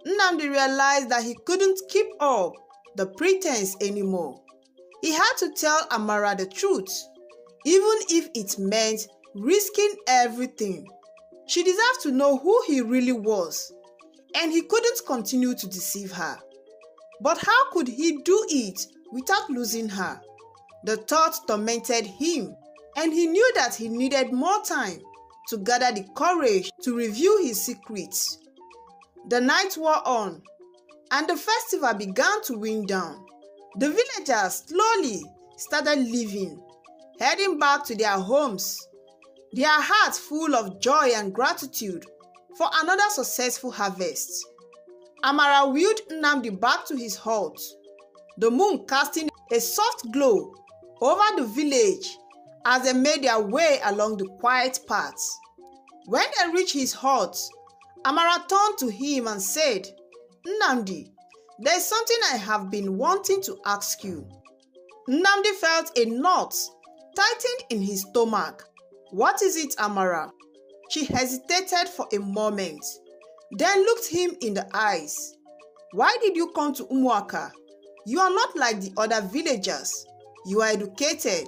Nnamdi realized that he couldn't keep up the pretense anymore. He had to tell Amara the truth, even if it meant risking everything. She deserved to know who he really was, and he couldn't continue to deceive her. But how could he do it without losing her? The thought tormented him, and he knew that he needed more time to gather the courage to reveal his secrets. The night wore on, and the festival began to wind down. The villagers slowly started leaving, heading back to their homes, their hearts full of joy and gratitude for another successful harvest. Amara wheeled Nnamdi back to his hut, the moon casting a soft glow over the village as they made their way along the quiet paths. When they reached his hut, Amara turned to him and said, "Nnamdi, there is something I have been wanting to ask you." Nnamdi felt a knot tightened in his stomach. "What is it, Amara?" She hesitated for a moment, then looked him in the eyes. "Why did you come to Umuaka? You are not like the other villagers. You are educated,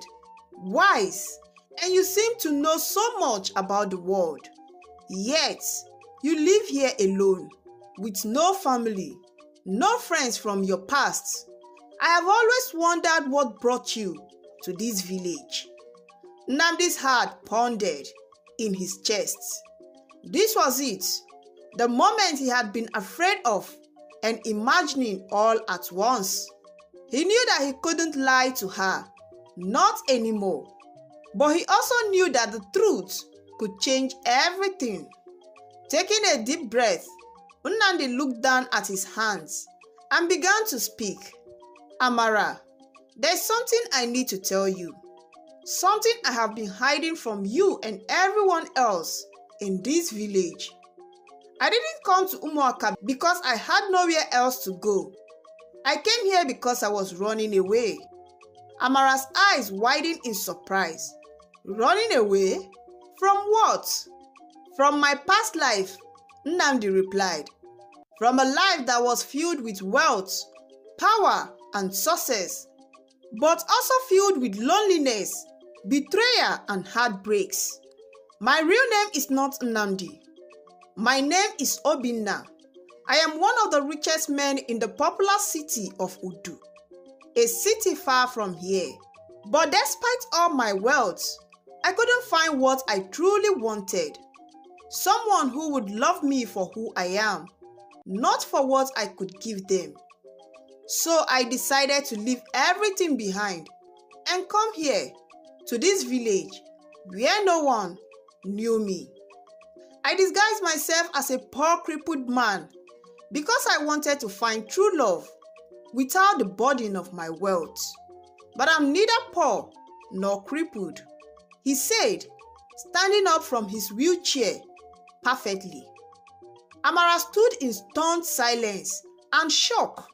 wise, and you seem to know so much about the world. Yet, you live here alone, with no family, no friends from your past. I have always wondered what brought you to this village." Nnamdi's heart pounded in his chest. This was it, the moment he had been afraid of and imagining all at once. He knew that he couldn't lie to her, not anymore. But he also knew that the truth could change everything. Taking a deep breath, Nnamdi looked down at his hands and began to speak. "Amara, there's something I need to tell you. Something I have been hiding from you and everyone else in this village. I didn't come to Umuaka because I had nowhere else to go. I came here because I was running away." Amara's eyes widened in surprise. "Running away? From what?" "From my past life," Nnamdi replied. "From a life that was filled with wealth, power, and success, but also filled with loneliness, betrayal, and heartbreaks. My real name is not Nnamdi. My name is Obinna. I am one of the richest men in the popular city of Udo, a city far from here. But despite all my wealth, I couldn't find what I truly wanted. Someone who would love me for who I am, not for what I could give them. So I decided to leave everything behind and come here, to this village, where no one knew me. I disguised myself as a poor crippled man because I wanted to find true love without the burden of my wealth. But I'm neither poor nor crippled," he said, standing up from his wheelchair perfectly. Amara stood in stunned silence and shock,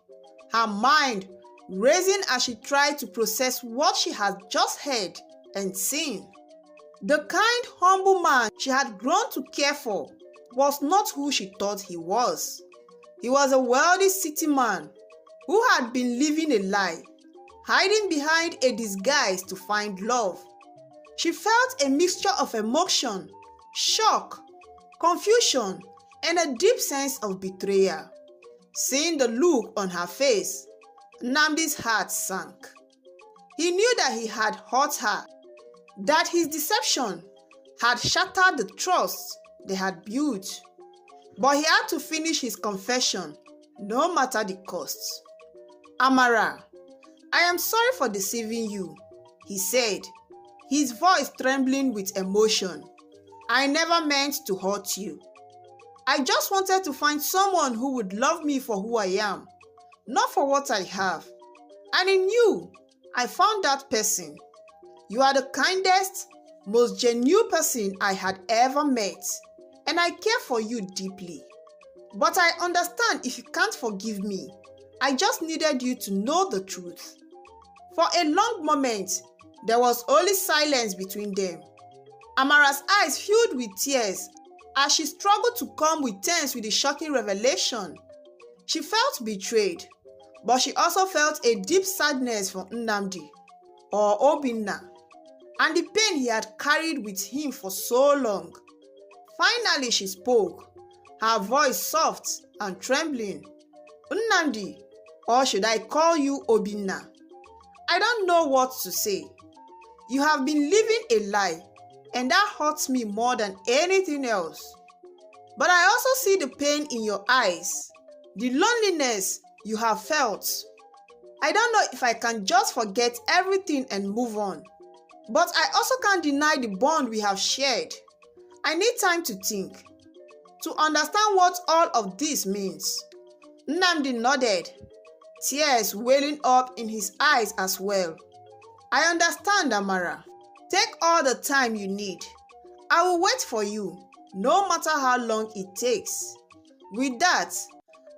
her mind racing as she tried to process what she had just heard and seen. The kind, humble man she had grown to care for was not who she thought he was. He was a wealthy city man who had been living a lie, hiding behind a disguise to find love. She felt a mixture of emotion, shock, confusion, and a deep sense of betrayal. Seeing the look on her face, Nnamdi's heart sank. He knew that he had hurt her, that his deception had shattered the trust they had built. But he had to finish his confession, no matter the cost. "Amara, I am sorry for deceiving you," he said, his voice trembling with emotion. "I never meant to hurt you. I just wanted to find someone who would love me for who I am, not for what I have. And in you, I found that person. You are the kindest, most genuine person I had ever met, and I care for you deeply. But I understand if you can't forgive me. I just needed you to know the truth." For a long moment, there was only silence between them. Amara's eyes filled with tears as she struggled to come with terms with the shocking revelation. She felt betrayed, but she also felt a deep sadness for Nnamdi, or Obinna, and the pain he had carried with him for so long. Finally she spoke, her voice soft and trembling. Nnamdi, or should I call you Obinna? I don't know what to say. You have been living a lie, and that hurts me more than anything else. But I also see the pain in your eyes, the loneliness you have felt. I don't know if I can just forget everything and move on. But I also can't deny the bond we have shared. I need time to think, to understand what all of this means. Nnamdi nodded, tears welling up in his eyes as well. I understand, Amara. Take all the time you need. I will wait for you, no matter how long it takes. With that,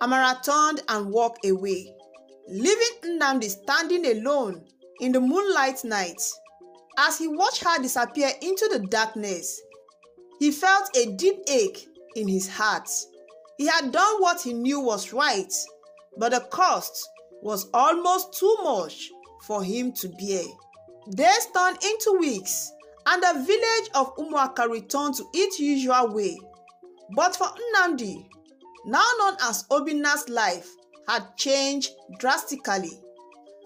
Amara turned and walked away, leaving Nnamdi standing alone in the moonlight night. As he watched her disappear into the darkness, he felt a deep ache in his heart. He had done what he knew was right, but the cost was almost too much for him to bear. Days turned into weeks, and the village of Umuaka returned to its usual way. But for Nnamdi, now known as Obinna's life, had changed drastically.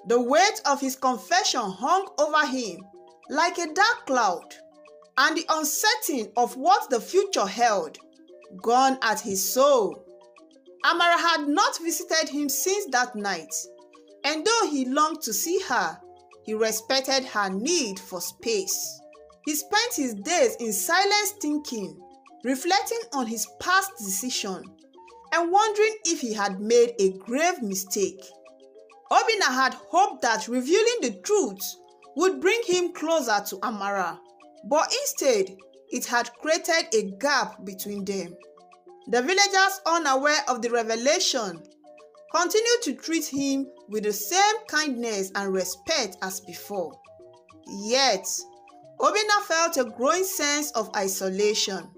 The weight of his confession hung over him like a dark cloud, and the uncertainty of what the future held gone at his soul. Amara had not visited him since that night, and though he longed to see her, he respected her need for space. He spent his days in silence thinking, reflecting on his past decision, and wondering if he had made a grave mistake. Obinna had hoped that revealing the truth would bring him closer to Amara, but instead, it had created a gap between them. The villagers, unaware of the revelation, continued to treat him with the same kindness and respect as before. Yet, Obinna felt a growing sense of isolation.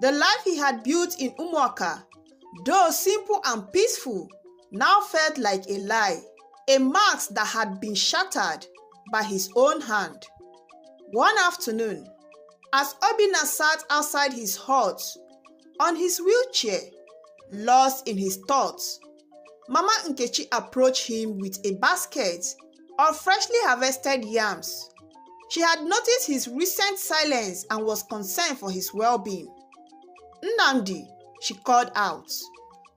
The life he had built in Umuaka, though simple and peaceful, now felt like a lie, a mask that had been shattered by his own hand. One afternoon, as Obinna sat outside his hut, on his wheelchair, lost in his thoughts, Mama Nkechi approached him with a basket of freshly harvested yams. She had noticed his recent silence and was concerned for his well-being. Nnamdi, she called out,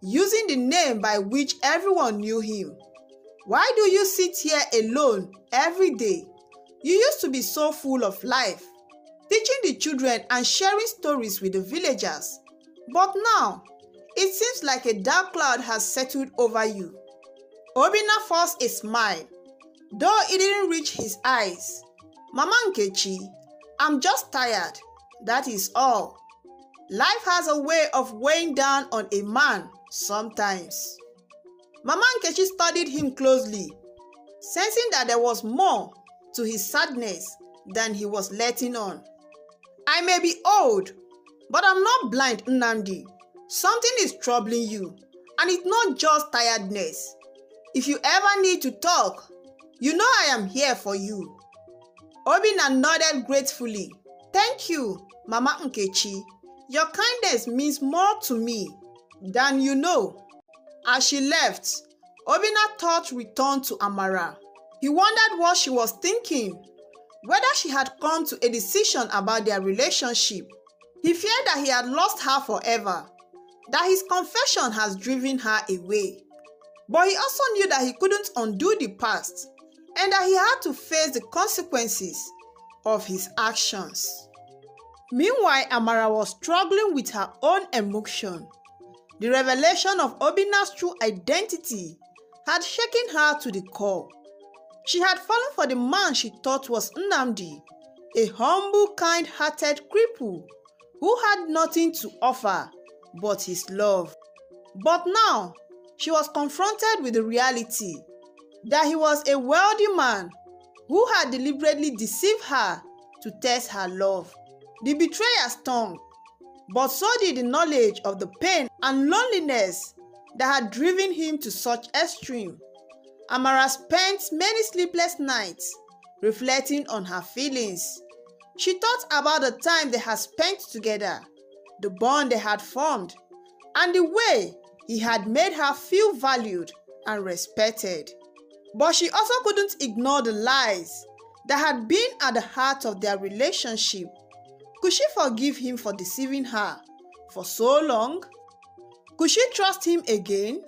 using the name by which everyone knew him. Why do you sit here alone every day? You used to be so full of life, teaching the children and sharing stories with the villagers. But now, it seems like a dark cloud has settled over you. Obinna forced a smile, though it didn't reach his eyes. Mama Nkechi, I'm just tired, that is all. Life has a way of weighing down on a man sometimes. Mama Nkechi studied him closely, sensing that there was more to his sadness than he was letting on. I may be old, but I'm not blind, Nnamdi. Something is troubling you, and it's not just tiredness. If you ever need to talk, you know I am here for you. Obinna nodded gratefully. Thank you, Mama Nkechi. Your kindness means more to me than you know. As she left, Obinna's thoughts returned to Amara. He wondered what she was thinking, whether she had come to a decision about their relationship. He feared that he had lost her forever, that his confession has driven her away. But he also knew that he couldn't undo the past and that he had to face the consequences of his actions. Meanwhile, Amara was struggling with her own emotion. The revelation of Obinna's true identity had shaken her to the core. She had fallen for the man she thought was Nnamdi, a humble, kind-hearted cripple who had nothing to offer but his love. But now, she was confronted with the reality that he was a wealthy man who had deliberately deceived her to test her love. The betrayal stung, but so did the knowledge of the pain and loneliness that had driven him to such extreme. Amara spent many sleepless nights reflecting on her feelings. She thought about the time they had spent together, the bond they had formed, and the way he had made her feel valued and respected. But she also couldn't ignore the lies that had been at the heart of their relationship. Could she forgive him for deceiving her for so long? Could she trust him again,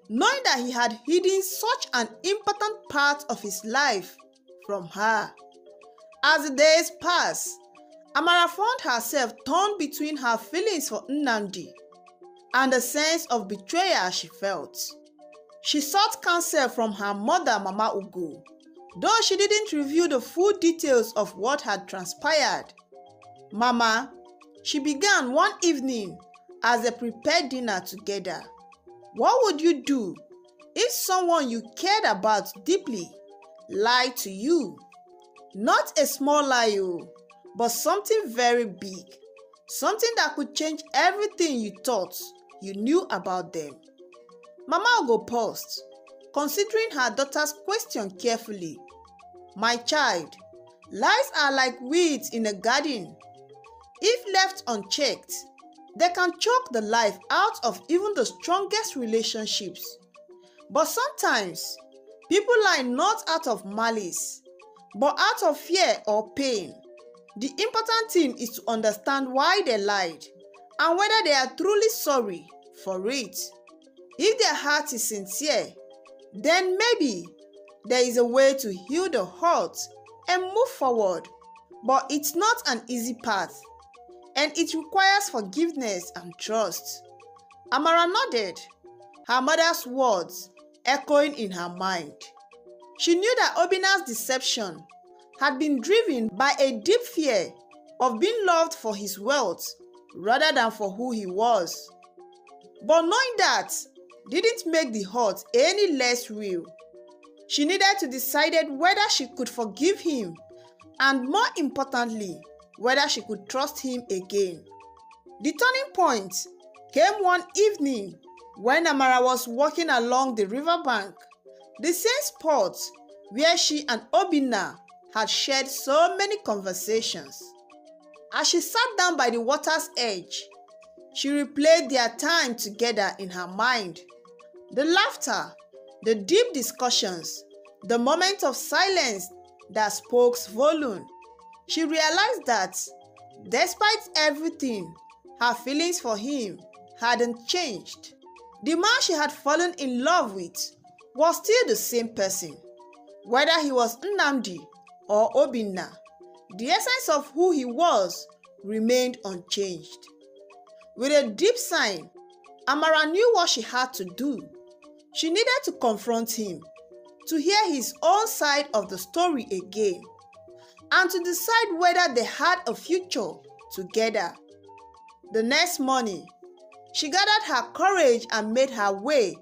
knowing that he had hidden such an important part of his life from her? As the days passed, Amara found herself torn between her feelings for Nnamdi and the sense of betrayal she felt. She sought counsel from her mother, Mama Ugo, though she didn't reveal the full details of what had transpired. Mama, she began one evening as they prepared dinner together. What would you do if someone you cared about deeply lied to you? Not a small lie, but something very big. Something that could change everything you thought you knew about them. Mama Ugo paused, considering her daughter's question carefully. My child, lies are like weeds in a garden. If left unchecked, they can choke the life out of even the strongest relationships. But sometimes, people lie not out of malice, but out of fear or pain. The important thing is to understand why they lied and whether they are truly sorry for it. If their heart is sincere, then maybe there is a way to heal the hurt and move forward. But it's not an easy path, and it requires forgiveness and trust. Amara nodded, her mother's words echoing in her mind. She knew that Obinna's deception had been driven by a deep fear of being loved for his wealth rather than for who he was. But knowing that didn't make the hurt any less real. She needed to decide whether she could forgive him and, more importantly, whether she could trust him again. The turning point came one evening when Amara was walking along the riverbank, the same spot where she and Obinna had shared so many conversations. As she sat down by the water's edge, she replayed their time together in her mind. The laughter, the deep discussions, the moment of silence that spoke volume. She realized that, despite everything, her feelings for him hadn't changed. The man she had fallen in love with was still the same person. Whether he was Nnamdi or Obinna, the essence of who he was remained unchanged. With a deep sigh, Amara knew what she had to do. She needed to confront him, to hear his own side of the story again, and to decide whether they had a future together. The next morning, she gathered her courage and made her way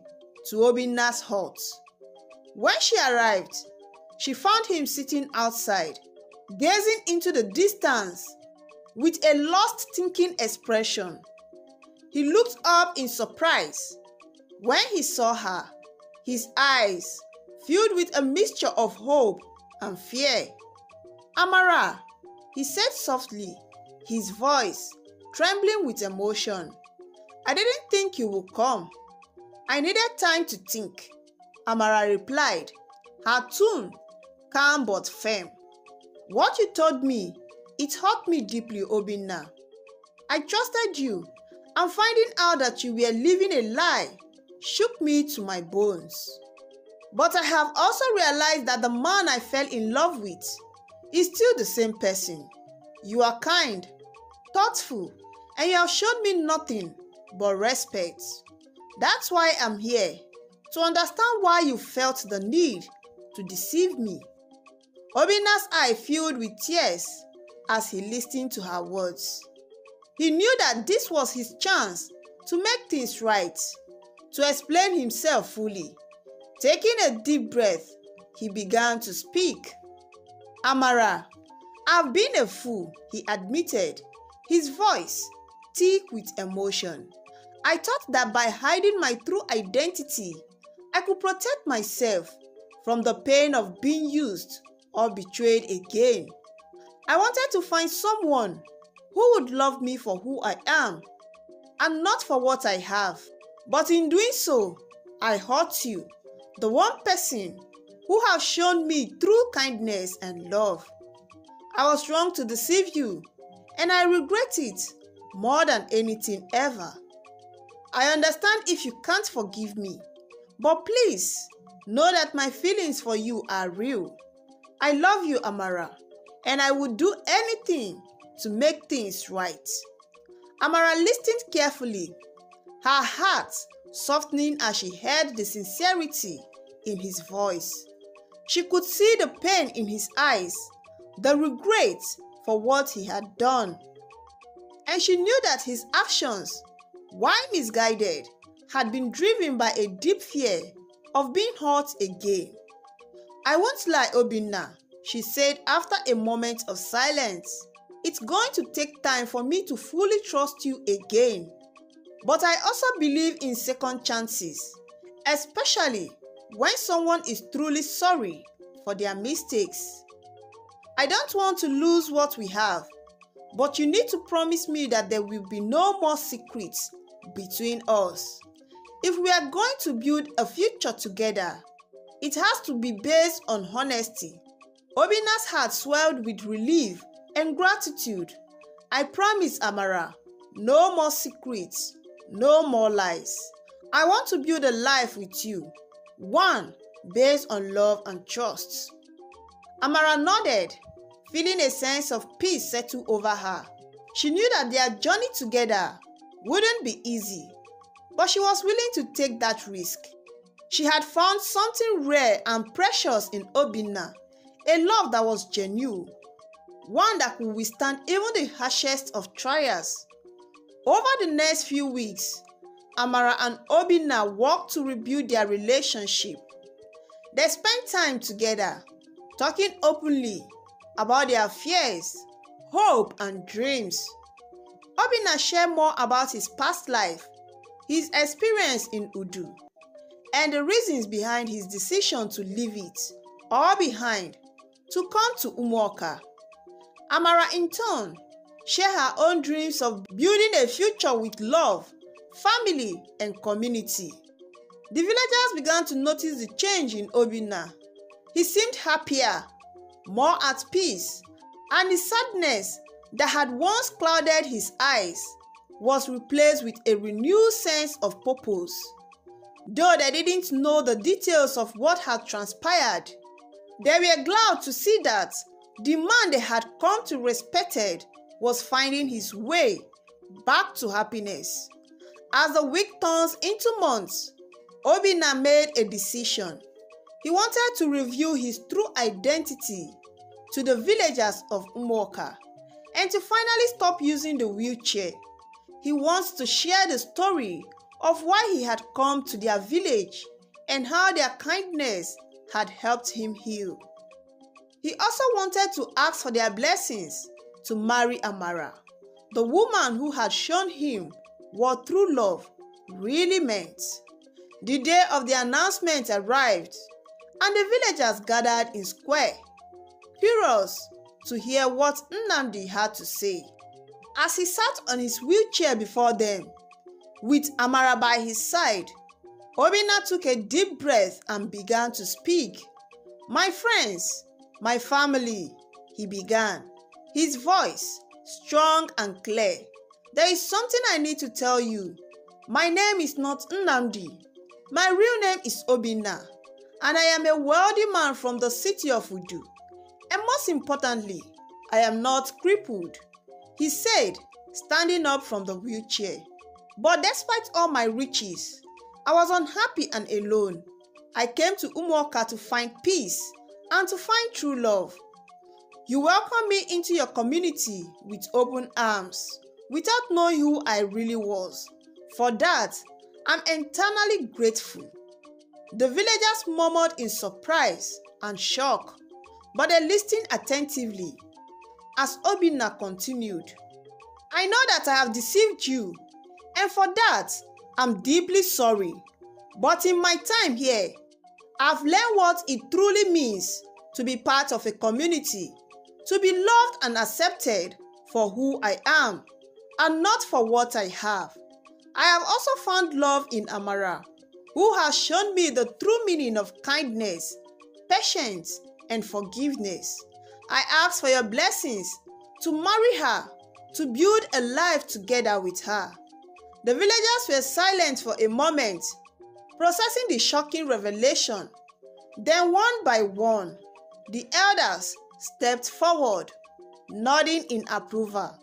to Obinna's hut. When she arrived, she found him sitting outside, gazing into the distance with a lost thinking expression. He looked up in surprise. When he saw her, his eyes filled with a mixture of hope and fear. Amara, he said softly, his voice trembling with emotion. I didn't think you would come. I needed time to think, Amara replied, her tone calm but firm. What you told me, it hurt me deeply, Obinna. I trusted you, and finding out that you were living a lie shook me to my bones. But I have also realized that the man I fell in love with is still the same person. You are kind, thoughtful, and you have shown me nothing but respect. That's why I'm here, to understand why you felt the need to deceive me. Obinna's eye filled with tears as he listened to her words. He knew that this was his chance to make things right, to explain himself fully. Taking a deep breath, he began to speak. Amara, I've been a fool, he admitted, his voice thick with emotion. I thought that by hiding my true identity, I could protect myself from the pain of being used or betrayed again. I wanted to find someone who would love me for who I am and not for what I have. But in doing so, I hurt you, the one person who has shown me true kindness and love. I was wrong to deceive you, and I regret it more than anything ever. I understand if you can't forgive me, but please know that my feelings for you are real. I love you, Amara, and I would do anything to make things right. Amara listened carefully, her heart softening as she heard the sincerity in his voice. She could see the pain in his eyes, the regret for what he had done. And she knew that his actions, while misguided, had been driven by a deep fear of being hurt again. I won't lie, Obinna, she said after a moment of silence. It's going to take time for me to fully trust you again. But I also believe in second chances, especially when someone is truly sorry for their mistakes. I don't want to lose what we have, but you need to promise me that there will be no more secrets between us. If we are going to build a future together, it has to be based on honesty. Obinna's heart swelled with relief and gratitude. I promise, Amara, no more secrets, no more lies. I want to build a life with you, one based on love and trust. Amara nodded, feeling a sense of peace settle over her. She knew that their journey together wouldn't be easy, but she was willing to take that risk. She had found something rare and precious in Obinna, a love that was genuine, one that could withstand even the harshest of trials. Over the next few weeks, Amara and Obinna worked to rebuild their relationship. They spent time together, talking openly about their fears, hope, and dreams. Obinna shared more about his past life, his experience in Udo, and the reasons behind his decision to leave it all behind to come to Umuoka. Amara, in turn, shared her own dreams of building a future with love, family, and community. The villagers began to notice the change in Obinna. He seemed happier, more at peace, and the sadness that had once clouded his eyes was replaced with a renewed sense of purpose. Though they didn't know the details of what had transpired, they were glad to see that the man they had come to respect was finding his way back to happiness. As the week turns into months, Obinna made a decision. He wanted to reveal his true identity to the villagers of Umuoka and to finally stop using the wheelchair. He wants to share the story of why he had come to their village and how their kindness had helped him heal. He also wanted to ask for their blessings to marry Amara, the woman who had shown him what true love really meant. The day of the announcement arrived, and the villagers gathered in square, curious to hear what Nnamdi had to say. As he sat on his wheelchair before them, with Amara by his side, Obinna took a deep breath and began to speak. "My friends, my family," he began, his voice strong and clear. "There is something I need to tell you. My name is not Nnamdi. My real name is Obinna, and I am a wealthy man from the city of Udo. And most importantly, I am not crippled," he said, standing up from the wheelchair. "But despite all my riches, I was unhappy and alone. I came to Umuoka to find peace and to find true love. You welcomed me into your community with open arms, without knowing who I really was. For that, I'm eternally grateful." The villagers murmured in surprise and shock, but they listened attentively as Obinna continued. "I know that I have deceived you, and for that, I'm deeply sorry, but in my time here, I've learned what it truly means to be part of a community, to be loved and accepted for who I am and not for what I have. I have also found love in Amara, who has shown me the true meaning of kindness, patience, and forgiveness. I ask for your blessings to marry her, to build a life together with her. The villagers were silent for a moment, processing the shocking revelation. Then one by one, the elders stepped forward, nodding in approval.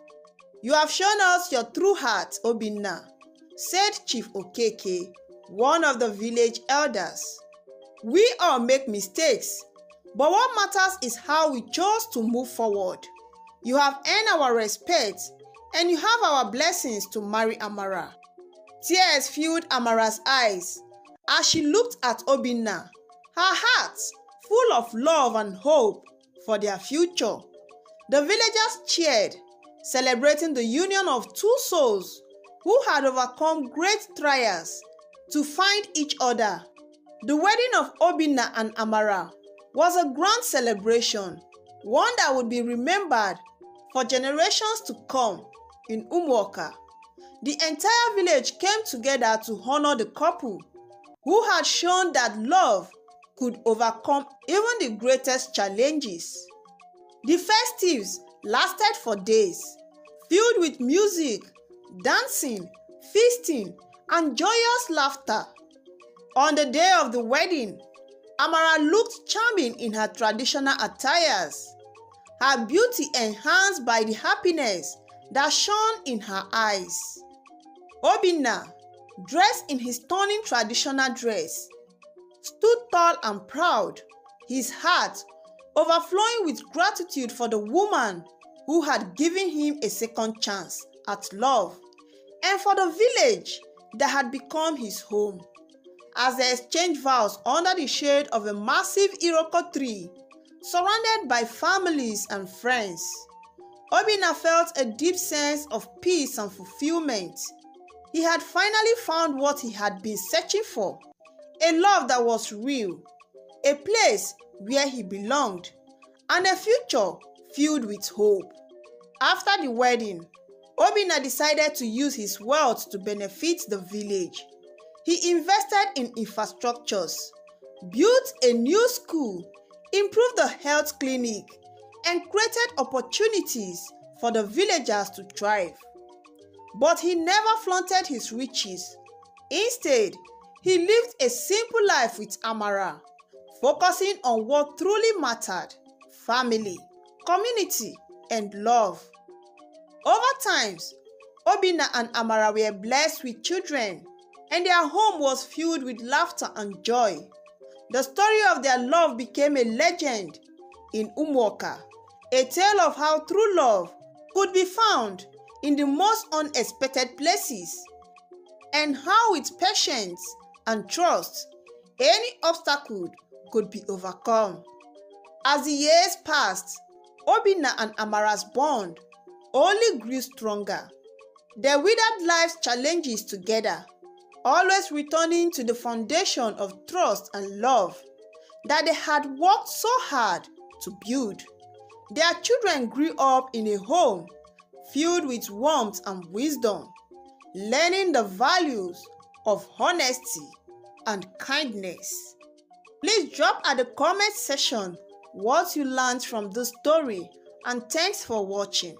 "You have shown us your true heart, Obinna," said Chief Okeke, one of the village elders. "We all make mistakes, but what matters is how we chose to move forward. You have earned our respect, and you have our blessings to marry Amara." Tears filled Amara's eyes as she looked at Obinna, her heart full of love and hope for their future. The villagers cheered, celebrating the union of two souls who had overcome great trials to find each other. The wedding of Obinna and Amara was a grand celebration, one that would be remembered for generations to come in Umuoka. The entire village came together to honor the couple who had shown that love could overcome even the greatest challenges. The festives lasted for days, filled with music, dancing, feasting, and joyous laughter. On the day of the wedding, Amara looked charming in her traditional attires, her beauty enhanced by the happiness that shone in her eyes. Obinna, dressed in his stunning traditional dress, stood tall and proud, his heart overflowing with gratitude for the woman who had given him a second chance at love, and for the village that had become his home. As they exchanged vows under the shade of a massive Iroko tree, surrounded by families and friends, Obinna felt a deep sense of peace and fulfillment. He had finally found what he had been searching for, a love that was real, a place where he belonged, and a future filled with hope. After the wedding, Obinna decided to use his wealth to benefit the village. He invested in infrastructures, built a new school, improved the health clinic, and created opportunities for the villagers to thrive. But he never flaunted his riches. Instead, he lived a simple life with Amara, focusing on what truly mattered: family, community, and love. Over time, Obinna and Amara were blessed with children, and their home was filled with laughter and joy. The story of their love became a legend in Umuoka, a tale of how true love could be found in the most unexpected places, and how with patience and trust, any obstacle could be overcome. As the years passed, Obinna and Amara's bond only grew stronger. They weathered life's challenges together, always returning to the foundation of trust and love that they had worked so hard to build. Their children grew up in a home filled with warmth and wisdom, learning the values of honesty and kindness. Please drop at the comment section what you learned from this story, and thanks for watching.